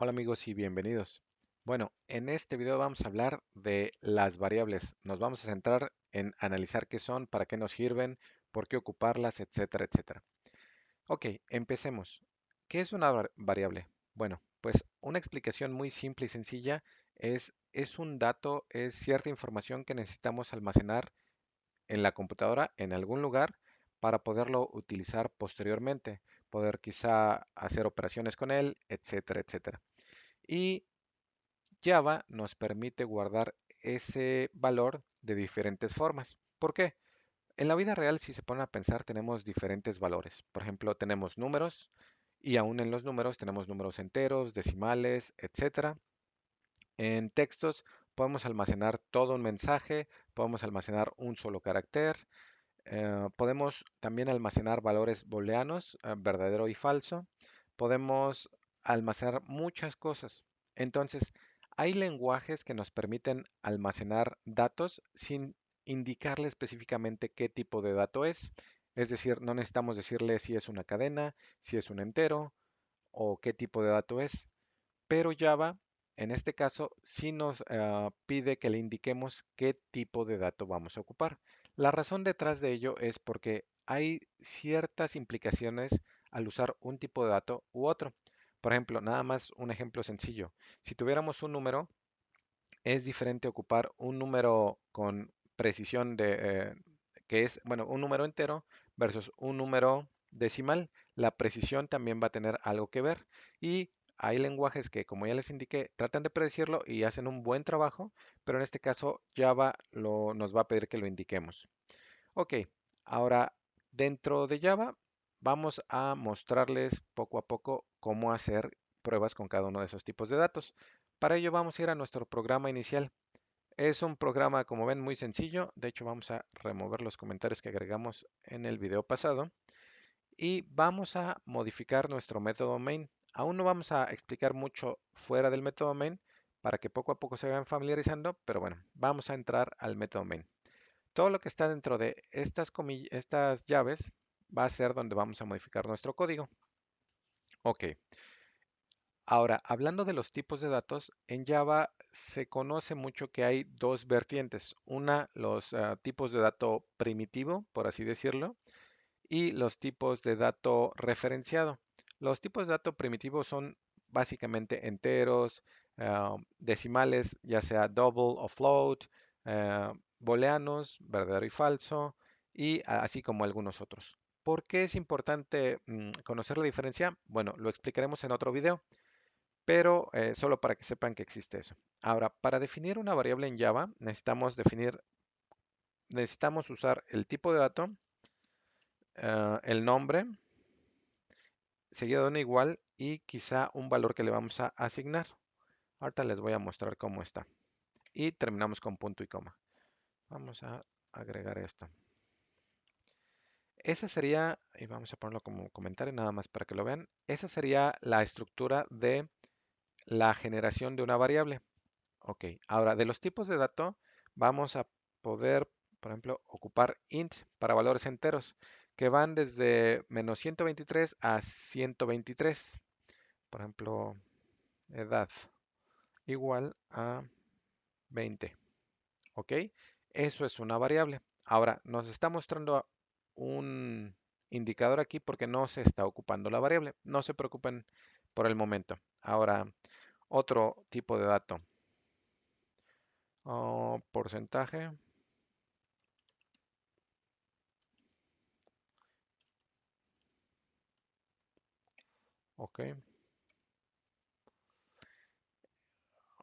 Hola amigos y bienvenidos. Bueno, en este video vamos a hablar de las variables. Nos vamos a centrar en analizar qué son, para qué nos sirven, por qué ocuparlas, etcétera, etcétera. Ok, empecemos. ¿Qué es una variable? Bueno, pues una explicación muy simple y sencilla es un dato, es cierta información que necesitamos almacenar en la computadora en algún lugar para poderlo utilizar posteriormente, poder quizá hacer operaciones con él, etcétera, etcétera. Y Java nos permite guardar ese valor de diferentes formas. ¿Por qué? En la vida real, si se ponen a pensar, tenemos diferentes valores. Por ejemplo, tenemos números y aún en los números tenemos números enteros, decimales, etcétera. En textos podemos almacenar todo un mensaje, podemos almacenar un solo carácter, podemos también almacenar valores booleanos, verdadero y falso. Podemos almacenar muchas cosas. Entonces, hay lenguajes que nos permiten almacenar datos sin indicarle específicamente qué tipo de dato es. Es decir, no necesitamos decirle si es una cadena, si es un entero o qué tipo de dato es. Pero Java, en este caso, sí nos pide que le indiquemos qué tipo de dato vamos a ocupar. La razón detrás de ello es porque hay ciertas implicaciones al usar un tipo de dato u otro. Por ejemplo, nada más un ejemplo sencillo. Si tuviéramos un número, es diferente ocupar un número con precisión que es, bueno, un número entero versus un número decimal. La precisión también va a tener algo que ver. Y hay lenguajes que, como ya les indiqué, tratan de predecirlo y hacen un buen trabajo, pero en este caso Java nos va a pedir que lo indiquemos. Ok, ahora dentro de Java vamos a mostrarles poco a poco cómo hacer pruebas con cada uno de esos tipos de datos. Para ello vamos a ir a nuestro programa inicial. Es un programa, como ven, muy sencillo. De hecho, vamos a remover los comentarios que agregamos en el video pasado y vamos a modificar nuestro método main. Aún no vamos a explicar mucho fuera del método main para que poco a poco se vayan familiarizando, pero bueno, vamos a entrar al método main. Todo lo que está dentro de estas llaves va a ser donde vamos a modificar nuestro código. Ok, ahora hablando de los tipos de datos, en Java se conoce mucho que hay dos vertientes. Una, los tipos de dato primitivo, por así decirlo, y los tipos de dato referenciado. Los tipos de dato primitivo son básicamente enteros, decimales, ya sea double o float, booleanos, verdadero y falso, y así como algunos otros. ¿Por qué es importante conocer la diferencia? Bueno, lo explicaremos en otro video, pero solo para que sepan que existe eso. Ahora, para definir una variable en Java, necesitamos usar el tipo de dato, el nombre, seguido de un igual y quizá un valor que le vamos a asignar. Ahorita les voy a mostrar cómo está. Y terminamos con punto y coma. Vamos a agregar esto. Esa sería, y vamos a ponerlo como comentario nada más para que lo vean, esa sería la estructura de la generación de una variable. Ok, ahora de los tipos de dato vamos a poder, por ejemplo, ocupar int para valores enteros que van desde -123 a 123. Por ejemplo, edad igual a 20. ¿Ok? Eso es una variable. Ahora, nos está mostrando un indicador aquí porque no se está ocupando la variable. No se preocupen por el momento. Ahora, otro tipo de dato. Porcentaje. Ok.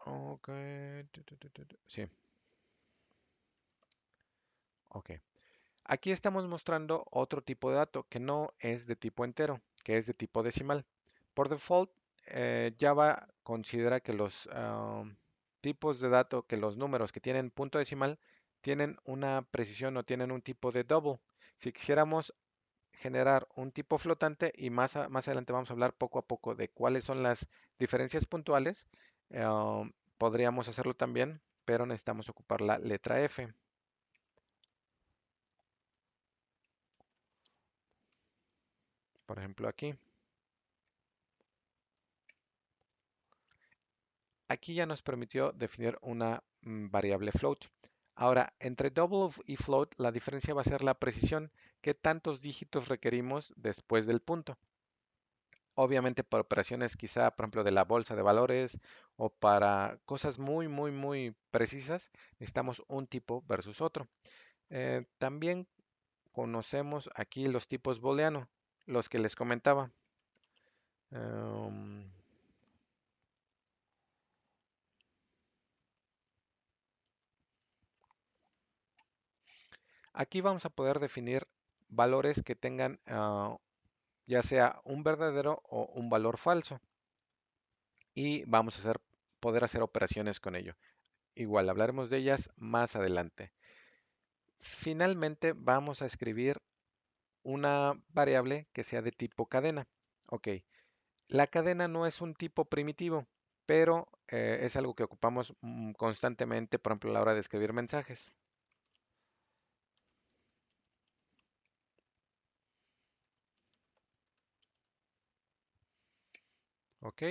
Ok. Sí. Ok. Aquí estamos mostrando otro tipo de dato que no es de tipo entero, que es de tipo decimal. Por default, Java considera que los tipos de dato, que los números que tienen punto decimal, tienen una precisión o tienen un tipo de double. Si quisiéramos generar un tipo flotante, y más adelante vamos a hablar poco a poco de cuáles son las diferencias puntuales, podríamos hacerlo también, pero necesitamos ocupar la letra F. Por ejemplo, aquí. aquí ya nos permitió definir una variable float. Ahora, entre double y float, la diferencia va a ser la precisión, qué tantos dígitos requerimos después del punto. Obviamente para operaciones quizá, por ejemplo, de la bolsa de valores o para cosas muy precisas, necesitamos un tipo versus otro. También conocemos aquí los tipos booleano, los que les comentaba. Em, Aquí vamos a poder definir valores que tengan ya sea un verdadero o un valor falso y vamos a poder hacer operaciones con ello. Igual hablaremos de ellas más adelante. Finalmente vamos a escribir una variable que sea de tipo cadena. Ok, la cadena no es un tipo primitivo, pero es algo que ocupamos constantemente, por ejemplo, a la hora de escribir mensajes. Ok,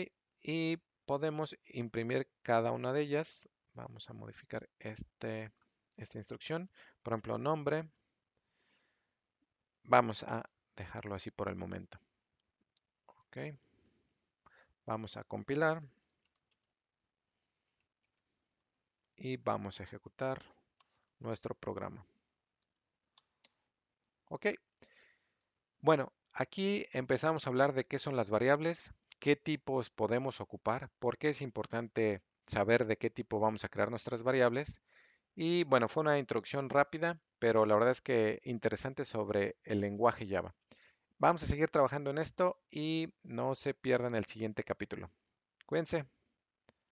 y podemos imprimir cada una de ellas. Vamos a modificar esta instrucción. Por ejemplo, nombre. Vamos a dejarlo así por el momento. Ok, vamos a compilar y vamos a ejecutar nuestro programa. Ok, bueno, aquí empezamos a hablar de qué son las variables, qué tipos podemos ocupar, por qué es importante saber de qué tipo vamos a crear nuestras variables. Y bueno, fue una introducción rápida, pero la verdad es que interesante sobre el lenguaje Java. Vamos a seguir trabajando en esto y no se pierdan el siguiente capítulo. Cuídense.